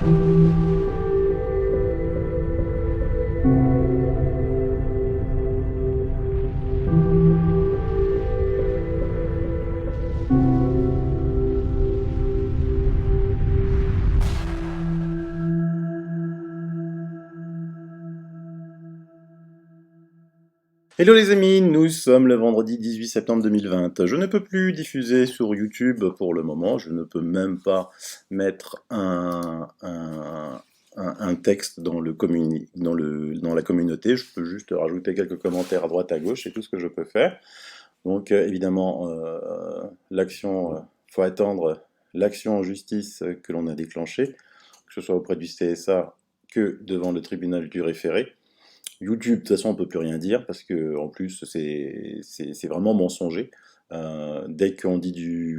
Hello les amis, nous sommes le vendredi 18 septembre 2020. Je ne peux plus diffuser sur YouTube pour le moment, je ne peux même pas mettre un texte dans dans la communauté, je peux juste rajouter quelques commentaires à droite à gauche, c'est tout ce que je peux faire. Donc évidemment, faut attendre l'action en justice que l'on a déclenchée, que ce soit auprès du CSA que devant le tribunal du référé. YouTube, de toute façon, on peut plus rien dire parce que en plus, c'est vraiment mensonger. Dès qu'on dit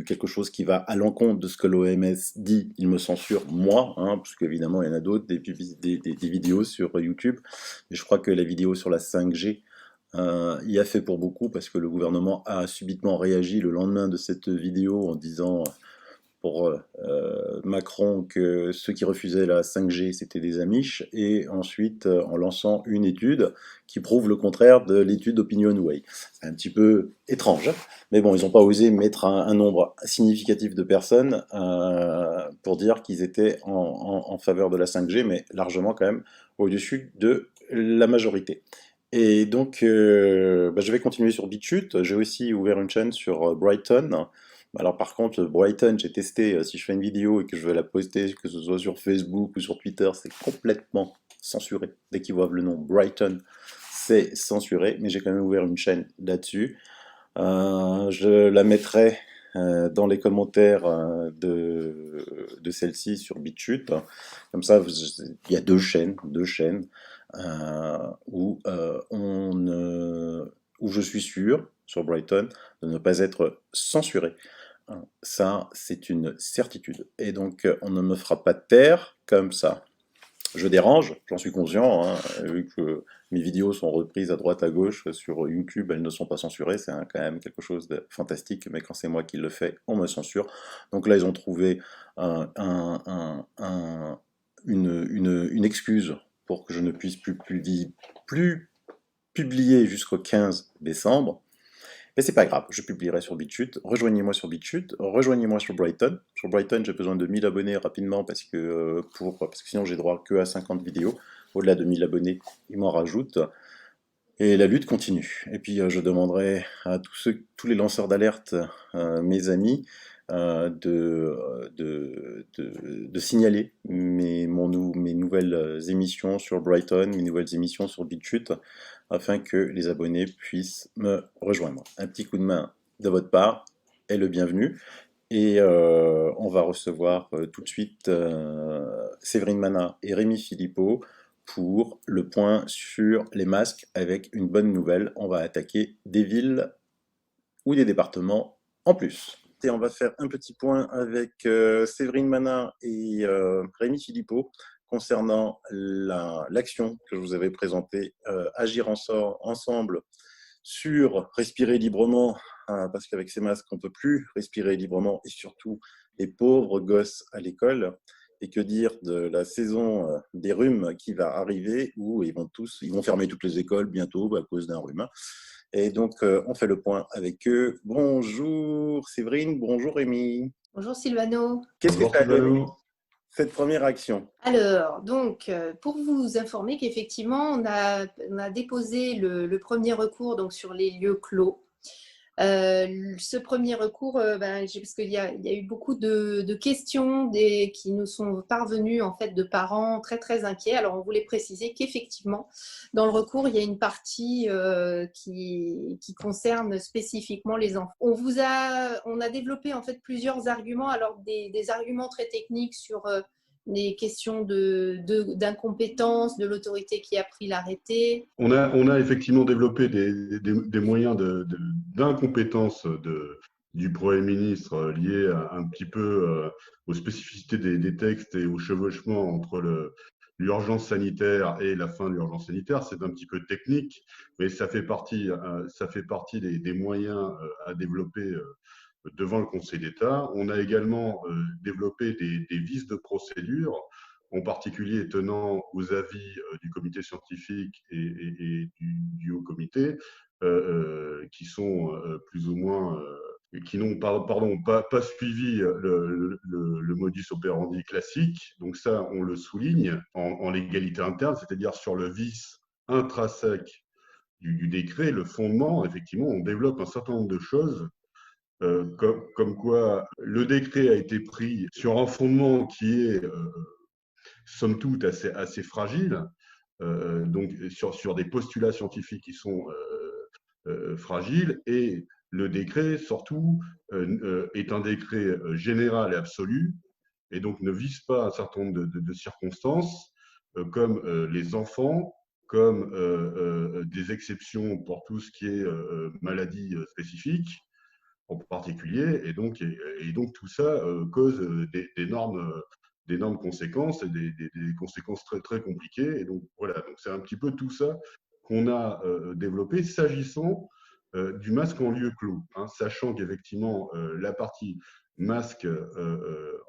quelque chose qui va à l'encontre de ce que l'OMS dit, il me censure moi, hein, parce qu'évidemment, il y en a d'autres, des vidéos sur YouTube. Mais je crois que la vidéo sur la 5G y a fait pour beaucoup parce que le gouvernement a subitement réagi le lendemain de cette vidéo en disant pour Macron que ceux qui refusaient la 5G c'était des Amish, et ensuite en lançant une étude qui prouve le contraire de l'étude OpinionWay. C'est un petit peu étrange, hein, mais bon, ils n'ont pas osé mettre un nombre significatif de personnes pour dire qu'ils étaient en faveur de la 5G, mais largement quand même au-dessus de la majorité. Et donc, je vais continuer sur BitChute. J'ai aussi ouvert une chaîne sur Brighton. Alors par contre, Brighton, j'ai testé, si je fais une vidéo et que je veux la poster, que ce soit sur Facebook ou sur Twitter, c'est complètement censuré. Dès qu'ils voient le nom Brighton, c'est censuré, mais j'ai quand même ouvert une chaîne là-dessus. Je la mettrai dans les commentaires de celle-ci sur BitChute. Comme ça, il y a deux chaînes où je suis sûr, sur Brighton, de ne pas être censuré. Ça, c'est une certitude. Et donc, on ne me fera pas taire comme ça. Je dérange, j'en suis conscient, hein, vu que mes vidéos sont reprises à droite à gauche sur YouTube, elles ne sont pas censurées, c'est quand même quelque chose de fantastique, mais quand c'est moi qui le fais, on me censure. Donc là, ils ont trouvé une excuse pour que je ne puisse plus publier jusqu'au 15 décembre. Mais c'est pas grave, je publierai sur BitChute. Rejoignez-moi sur BitChute, rejoignez-moi sur Brighton. Sur Brighton, j'ai besoin de 1000 abonnés rapidement parce que sinon j'ai droit que à 50 vidéos. Au-delà de 1000 abonnés, ils m'en rajoutent. Et la lutte continue. Et puis je demanderai à tous les lanceurs d'alerte, mes amis, de signaler mes nouvelles émissions sur Brighton, mes nouvelles émissions sur BitChute, afin que les abonnés puissent me rejoindre. Un petit coup de main de votre part est le bienvenu. Et on va recevoir tout de suite Séverine Mana et Rémi Philippot pour le point sur les masques avec une bonne nouvelle. On va attaquer des villes ou des départements en plus. Et on va faire un petit point avec Séverine Mana et Rémi Philippot concernant l'action que je vous avais présentée, Agir ensemble sur respirer librement, parce qu'avec ces masques, on ne peut plus respirer librement, et surtout les pauvres gosses à l'école. Et que dire de la saison des rhumes qui va arriver, où ils vont fermer toutes les écoles bientôt à cause d'un rhume. Et donc, on fait le point avec eux. Bonjour Séverine, bonjour Rémi. Bonjour Silvano. Qu'est-ce que tu as donné cette première action? Alors, donc, pour vous informer qu'effectivement, on a déposé le premier recours donc, sur les lieux clos. Ce premier recours, parce qu'il y a eu beaucoup de questions qui nous sont parvenues en fait de parents très très inquiets. Alors on voulait préciser qu'effectivement dans le recours il y a une partie qui concerne spécifiquement les enfants. On a développé en fait plusieurs arguments, alors des arguments très techniques sur les questions d'incompétence de l'autorité qui a pris l'arrêté. On a effectivement développé des moyens d'incompétence du Premier ministre liés un petit peu aux spécificités des textes et au chevauchement entre l'urgence sanitaire et la fin de l'urgence sanitaire. C'est un petit peu technique, mais ça fait partie des moyens à développer devant le Conseil d'État. On a également développé des vices de procédure en particulier tenant aux avis du comité scientifique et du haut comité, qui sont plus ou moins qui n'ont pas suivi le modus operandi classique. Donc ça, on le souligne en légalité interne, c'est-à-dire sur le vice intrinsèque du décret, le fondement. Effectivement, on développe un certain nombre de choses, comme quoi le décret a été pris sur un fondement qui est, somme toute, assez fragile, donc sur des postulats scientifiques qui sont fragiles, et le décret, surtout, est un décret général et absolu, et donc ne vise pas un certain nombre de circonstances, comme les enfants, comme des exceptions pour tout ce qui est maladie spécifique en particulier, et donc tout ça cause d'énormes conséquences, et des conséquences très, très compliquées. Et donc voilà, donc c'est un petit peu tout ça qu'on a développé s'agissant du masque en lieu clos, hein, sachant qu'effectivement la partie masque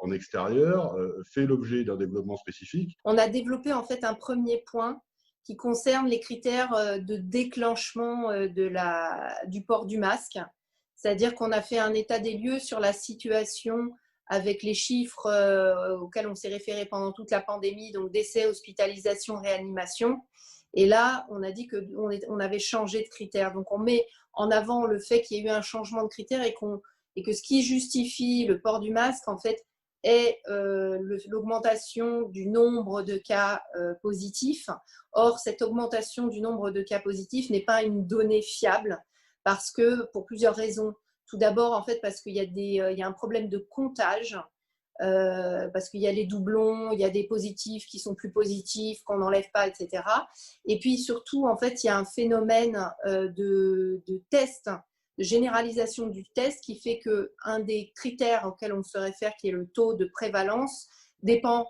en extérieur fait l'objet d'un développement spécifique. On a développé en fait un premier point qui concerne les critères de déclenchement du port du masque. C'est-à-dire qu'on a fait un état des lieux sur la situation avec les chiffres auxquels on s'est référé pendant toute la pandémie, donc décès, hospitalisation, réanimation. Et là, on a dit qu'on avait changé de critères. Donc, on met en avant le fait qu'il y a eu un changement de critères et que ce qui justifie le port du masque, en fait, est l'augmentation du nombre de cas positifs. Or, cette augmentation du nombre de cas positifs n'est pas une donnée fiable parce que, pour plusieurs raisons. Tout d'abord, en fait, parce qu'il y a un problème de comptage, parce qu'il y a les doublons, il y a des positifs qui sont plus positifs, qu'on n'enlève pas, etc. Et puis surtout, en fait, il y a un phénomène de test, de généralisation du test qui fait qu'un des critères auxquels on se réfère, qui est le taux de prévalence, dépend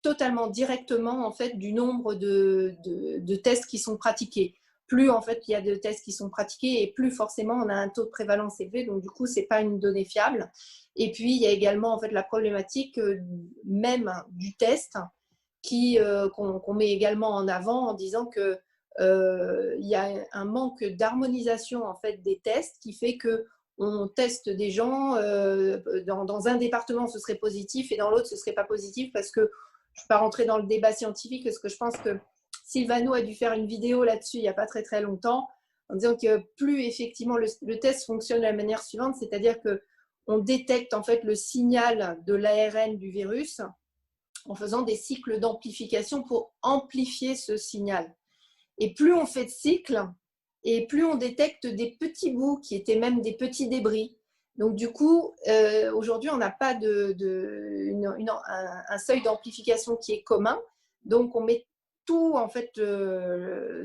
totalement directement en fait, du nombre de tests qui sont pratiqués. Plus en fait, il y a de tests qui sont pratiqués et plus forcément on a un taux de prévalence élevé. Donc du coup, ce n'est pas une donnée fiable. Et puis, il y a également en fait, la problématique même du test qu'on met également en avant en disant que il y a un manque d'harmonisation en fait, des tests qui fait qu'on teste des gens, dans un département ce serait positif et dans l'autre ce ne serait pas positif parce que je ne vais pas rentrer dans le débat scientifique parce que je pense que Sylvano a dû faire une vidéo là-dessus il n'y a pas très très longtemps en disant que plus effectivement le test fonctionne de la manière suivante, c'est-à-dire qu'on détecte en fait le signal de l'ARN du virus en faisant des cycles d'amplification pour amplifier ce signal. Et plus on fait de cycles, et plus on détecte des petits bouts qui étaient même des petits débris. Donc du coup, aujourd'hui, on n'a pas un seuil d'amplification qui est commun. Donc on met tout, en fait,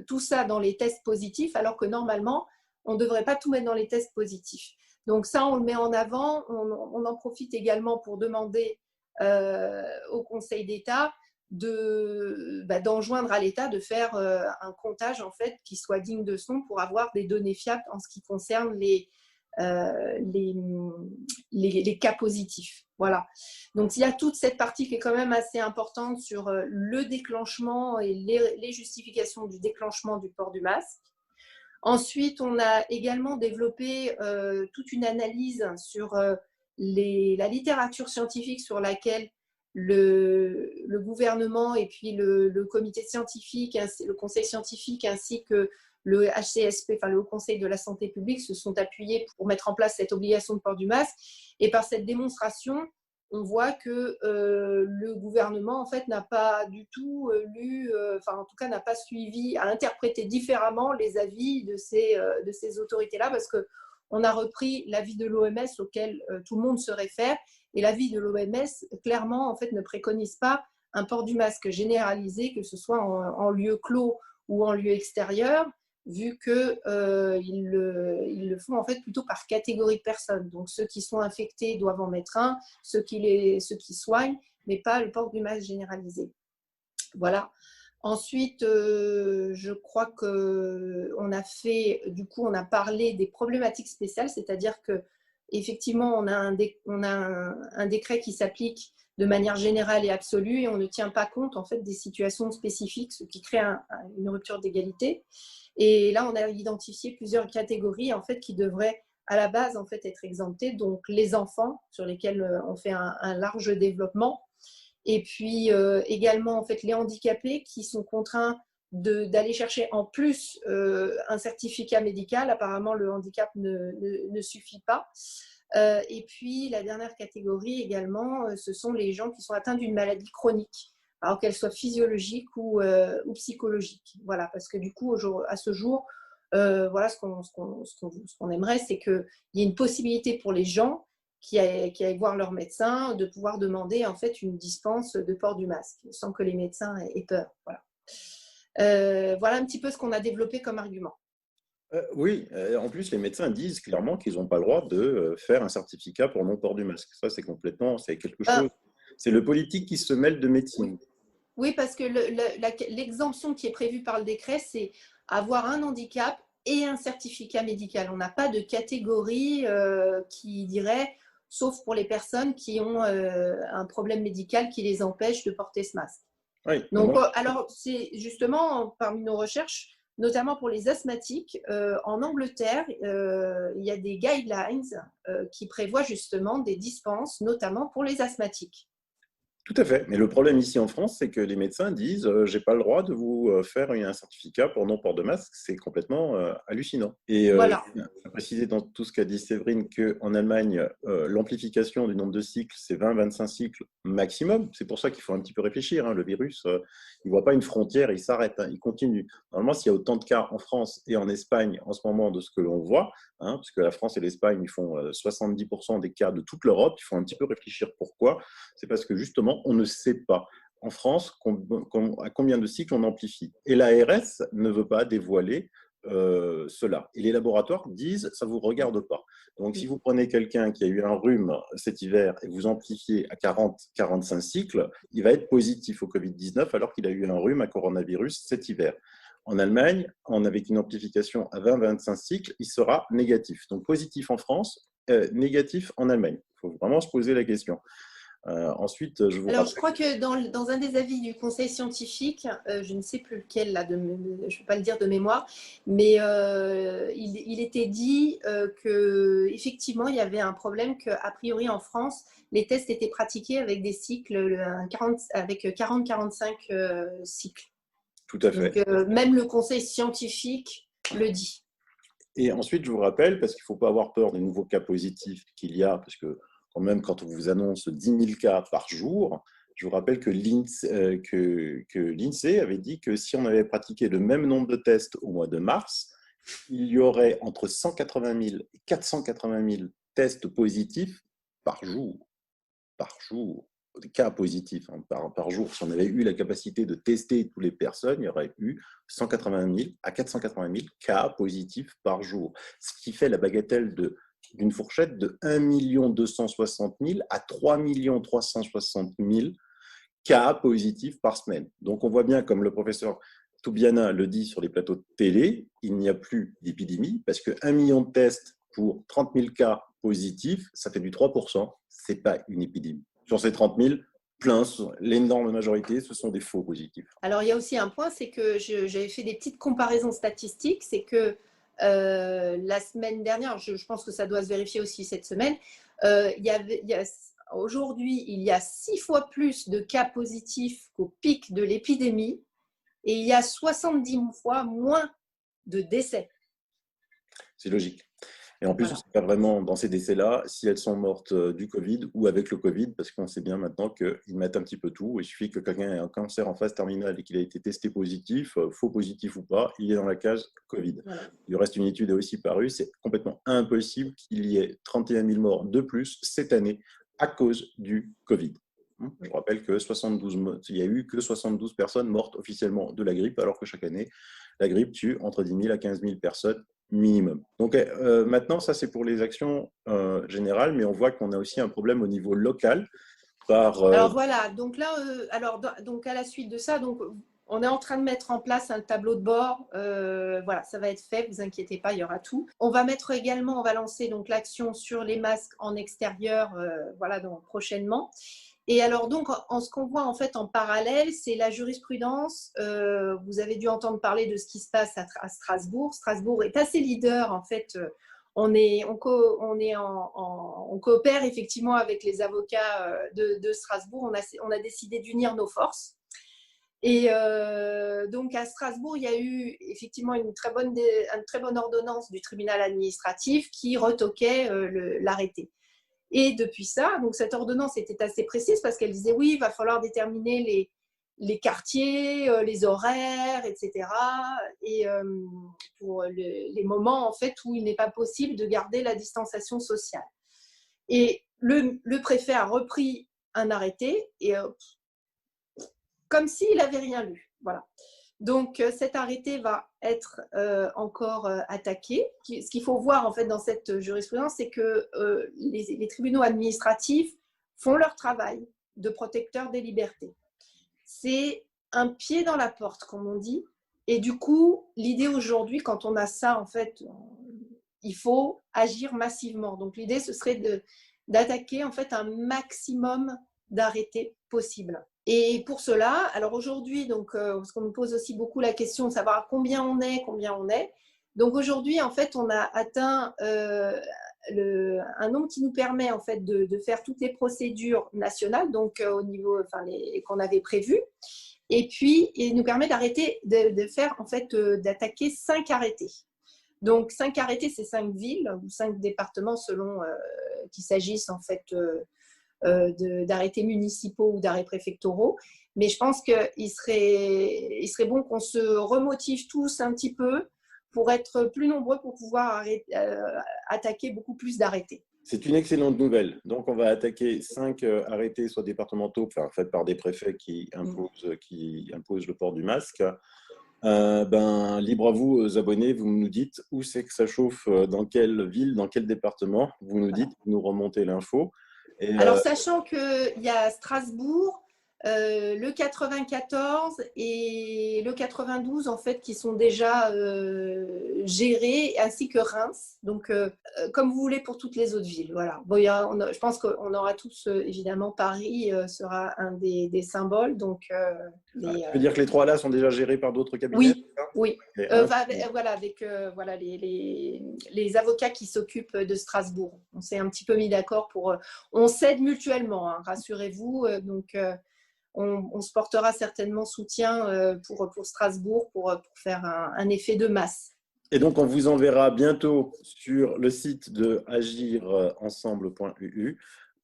tout ça dans les tests positifs, alors que normalement, on ne devrait pas tout mettre dans les tests positifs. Donc ça, on le met en avant. On en profite également pour demander au Conseil d'État d'enjoindre à l'État de faire un comptage en fait, qui soit digne de son pour avoir des données fiables en ce qui concerne les cas positifs. Voilà. Donc, il y a toute cette partie qui est quand même assez importante sur le déclenchement et les justifications du déclenchement du port du masque. Ensuite, on a également développé toute une analyse sur la littérature scientifique sur laquelle le gouvernement et puis le comité scientifique, le conseil scientifique ainsi que le HCSP, enfin le Haut Conseil de la Santé publique, se sont appuyés pour mettre en place cette obligation de port du masque. Et par cette démonstration, on voit que le gouvernement en fait n'a pas du tout lu, enfin en tout cas n'a pas suivi, a interprété différemment les avis de ces autorités-là, parce qu'on a repris l'avis de l'OMS auquel tout le monde se réfère, et l'avis de l'OMS clairement en fait ne préconise pas un port du masque généralisé, que ce soit en lieu clos ou en lieu extérieur, vu qu'ils le font en fait plutôt par catégorie de personnes. Donc ceux qui sont infectés doivent en mettre un, ceux qui soignent, mais pas le port du masque généralisé. Voilà. Ensuite, je crois qu'on a fait, du coup, on a parlé des problématiques spéciales, c'est-à-dire que effectivement, on a un décret qui s'applique de manière générale et absolue, et on ne tient pas compte en fait des situations spécifiques, ce qui crée une rupture d'égalité. Et là, on a identifié plusieurs catégories en fait qui devraient à la base en fait être exemptées. Donc les enfants sur lesquels on fait un large développement, et puis également en fait les handicapés qui sont contraints d'aller chercher en plus un certificat médical. Apparemment, le handicap ne suffit pas. Et puis, la dernière catégorie également, ce sont les gens qui sont atteints d'une maladie chronique, alors qu'elle soit physiologique ou psychologique. Voilà, parce que du coup, à ce jour, voilà, ce qu'on aimerait, c'est qu'il y ait une possibilité pour les gens qui aillent voir leur médecin de pouvoir demander en fait une dispense de port du masque, sans que les médecins aient peur. Voilà. Voilà un petit peu ce qu'on a développé comme argument. Oui, en plus, les médecins disent clairement qu'ils n'ont pas le droit de faire un certificat pour non-port du masque. Ça, c'est quelque chose. C'est le politique qui se mêle de médecine. Oui, parce que l'exemption qui est prévue par le décret, c'est avoir un handicap et un certificat médical. On n'a pas de catégorie qui dirait, sauf pour les personnes qui ont un problème médical qui les empêche de porter ce masque. Oui, donc, alors, c'est justement parmi nos recherches, notamment pour les asthmatiques, en Angleterre, il y a des guidelines qui prévoient justement des dispenses, notamment pour les asthmatiques. Tout à fait. Mais le problème ici en France, c'est que les médecins disent j'ai pas le droit de vous faire un certificat pour non-port de masque. C'est complètement hallucinant. Et voilà. Je tiens à préciser dans tout ce qu'a dit Séverine qu'en Allemagne, l'amplification du nombre de cycles, c'est 20-25 cycles maximum. C'est pour ça qu'il faut un petit peu réfléchir. Hein. Le virus, il ne voit pas une frontière, il s'arrête, hein, il continue. Normalement, s'il y a autant de cas en France et en Espagne en ce moment de ce que l'on voit, hein, parce que la France et l'Espagne, ils font 70% des cas de toute l'Europe, il faut un petit peu réfléchir pourquoi. C'est parce que justement, on ne sait pas en France à combien de cycles on amplifie. Et l'ARS ne veut pas dévoiler cela. Et les laboratoires disent ça ne vous regarde pas. Donc, si vous prenez quelqu'un qui a eu un rhume cet hiver et vous amplifiez à 40-45 cycles, il va être positif au Covid-19 alors qu'il a eu un rhume à coronavirus cet hiver. En Allemagne, avec une amplification à 20-25 cycles, il sera négatif. Donc, positif en France, négatif en Allemagne. Il faut vraiment se poser la question. Ensuite, je Alors, je crois que dans un des avis du conseil scientifique, je ne sais plus lequel, là, je ne vais pas le dire de mémoire, mais il était dit qu'effectivement, il y avait un problème qu'a priori en France, les tests étaient pratiqués avec des cycles, avec 40-45 cycles. Tout à fait. Donc, même le conseil scientifique le dit. Et ensuite, je vous rappelle, parce qu'il ne faut pas avoir peur des nouveaux cas positifs qu'il y a, parce que quand même, quand on vous annonce 10 000 cas par jour, je vous rappelle que l'INSEE avait dit que si on avait pratiqué le même nombre de tests au mois de mars, il y aurait entre 180 000 et 480 000 tests positifs par jour. Par jour. Des cas positifs hein, par jour. Si on avait eu la capacité de tester toutes les personnes, il y aurait eu 180 000 à 480 000 cas positifs par jour. Ce qui fait la bagatelle d'une fourchette de 1 260 000 à 3 360 000 cas positifs par semaine. Donc on voit bien, comme le professeur Toubiana le dit sur les plateaux de télé, il n'y a plus d'épidémie parce que 1 million de tests pour 30 000 cas positifs, ça fait du 3%, ce n'est pas une épidémie. Sur ces 30 000, l'énorme majorité, ce sont des faux positifs. Alors, il y a aussi un point, c'est que j'avais fait des petites comparaisons statistiques, c'est que la semaine dernière, je pense que ça doit se vérifier aussi cette semaine, aujourd'hui, il y a 6 fois plus de cas positifs qu'au pic de l'épidémie et il y a 70 fois moins de décès. C'est logique. Et en plus, on ne sait pas vraiment dans ces décès-là si elles sont mortes du Covid ou avec le Covid, parce qu'on sait bien maintenant qu'ils mettent un petit peu tout. Il suffit que quelqu'un ait un cancer en phase terminale et qu'il ait été testé positif, faux positif ou pas, il est dans la case Covid. Voilà. Il reste une étude aussi parue, c'est complètement impossible qu'il y ait 31 000 morts de plus cette année à cause du Covid. Je rappelle que il n'y a eu que 72 personnes mortes officiellement de la grippe, alors que chaque année, la grippe tue entre 10 000 à 15 000 personnes minimum. Donc maintenant, ça c'est pour les actions générales, mais on voit qu'on a aussi un problème au niveau local. Alors voilà, donc là, donc à la suite de ça, donc on est en train de mettre en place un tableau de bord. Voilà, ça va être fait, vous inquiétez pas, il y aura tout. On va lancer donc l'action sur les masques en extérieur, voilà, donc prochainement. Et alors donc, ce qu'on voit en fait en parallèle, c'est la jurisprudence. Vous avez dû entendre parler de ce qui se passe à Strasbourg. Strasbourg est assez leader en fait. On coopère effectivement avec les avocats de Strasbourg. On a décidé d'unir nos forces. Et donc à Strasbourg, il y a eu effectivement une très bonne ordonnance du tribunal administratif qui retoquait l'arrêté. Et depuis ça, donc cette ordonnance était assez précise parce qu'elle disait oui, il va falloir déterminer les quartiers, les horaires, etc. Et pour les moments en fait où il n'est pas possible de garder la distanciation sociale. Et le préfet a repris un arrêté et comme s'il n'avait rien lu. Voilà. Donc, cet arrêté va être encore attaqué. Ce qu'il faut voir en fait dans cette jurisprudence, c'est que les tribunaux administratifs font leur travail de protecteur des libertés. C'est un pied dans la porte, comme on dit. Et du coup, l'idée aujourd'hui, quand on a ça, en fait, il faut agir massivement. Donc, l'idée, ce serait d'attaquer en fait un maximum d'arrêtés possibles. Et pour cela, alors aujourd'hui, donc, parce qu'on nous pose aussi beaucoup la question de savoir combien on est. Donc aujourd'hui, en fait, on a atteint un nombre qui nous permet en fait de faire toutes les procédures nationales, donc au niveau, qu'on avait prévues. Et puis, il nous permet de faire en fait d'attaquer 5 arrêtés. Donc 5 arrêtés, c'est 5 villes ou 5 départements selon qu'il s'agisse en fait d'arrêtés municipaux ou d'arrêts préfectoraux. Mais je pense qu'il serait bon qu'on se remotive tous un petit peu pour être plus nombreux pour pouvoir attaquer beaucoup plus d'arrêtés. C'est une excellente nouvelle. Donc, on va attaquer 5 arrêtés, soit départementaux, faits par des préfets qui imposent le port du masque. Libre à vous, abonnés, vous nous dites où c'est que ça chauffe, dans quelle ville, dans quel département. Vous nous dites, vous nous remontez l'info. Et, alors, sachant qu'il y a Strasbourg, le 94 et le 92, en fait, qui sont déjà gérés, ainsi que Reims. Donc, comme vous voulez pour toutes les autres villes. Voilà. Bon, je pense qu'on aura tous, évidemment, Paris sera un des symboles. Donc, tu veux dire que les 3 là sont déjà gérés par d'autres cabinets? Oui. Voilà, avec les avocats qui s'occupent de Strasbourg. On s'est un petit peu mis d'accord on s'aide mutuellement, hein, rassurez-vous. Donc, on se portera certainement soutien pour Strasbourg pour faire un effet de masse. Et donc, on vous enverra bientôt sur le site de agirensemble.eu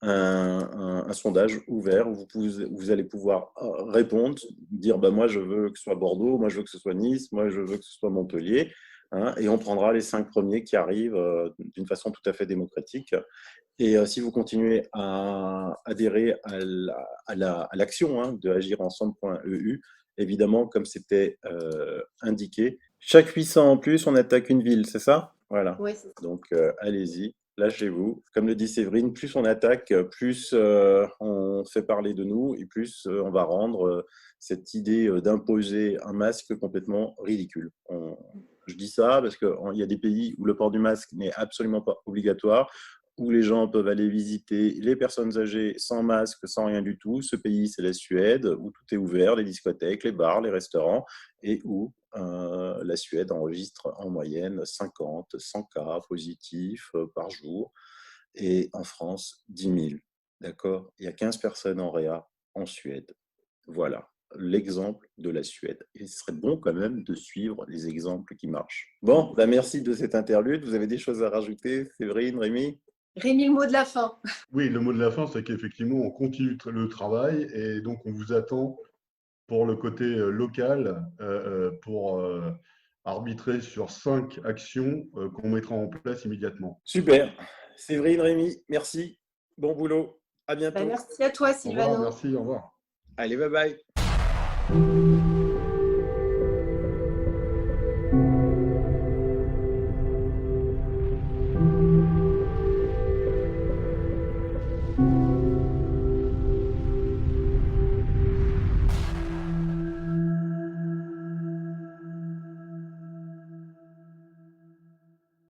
un sondage ouvert où vous allez pouvoir répondre, dire moi je veux que ce soit Bordeaux, moi je veux que ce soit Nice, moi je veux que ce soit Montpellier, hein, et on prendra les 5 premiers qui arrivent d'une façon tout à fait démocratique. Et si vous continuez à adhérer à l'action de agirensemble.eu, évidemment, comme c'était indiqué, chaque 800 en plus, on attaque une ville, c'est ça? Voilà. Oui, c'est ça. Donc, allez-y. Lâchez-vous. Comme le dit Séverine, plus on attaque, plus on fait parler de nous et plus on va rendre cette idée d'imposer un masque complètement ridicule. Je dis ça parce qu'il y a des pays où le port du masque n'est absolument pas obligatoire, où les gens peuvent aller visiter les personnes âgées sans masque, sans rien du tout. Ce pays, c'est la Suède, où tout est ouvert, les discothèques, les bars, les restaurants, et où la Suède enregistre en moyenne 50, 100 cas positifs par jour, et en France, 10 000. D'accord? Il y a 15 personnes en réa en Suède. Voilà l'exemple de la Suède. Et ce serait bon quand même de suivre les exemples qui marchent. Bon, merci de cette interlude. Vous avez des choses à rajouter, Séverine, Rémi? Rémi, le mot de la fin. Oui, le mot de la fin, c'est qu'effectivement, on continue le travail et donc on vous attend pour le côté local pour arbitrer sur 5 actions qu'on mettra en place immédiatement. Super. Séverine, Rémi, merci. Bon boulot. À bientôt. Merci à toi, Sylvano. Merci, au revoir. Allez, bye bye.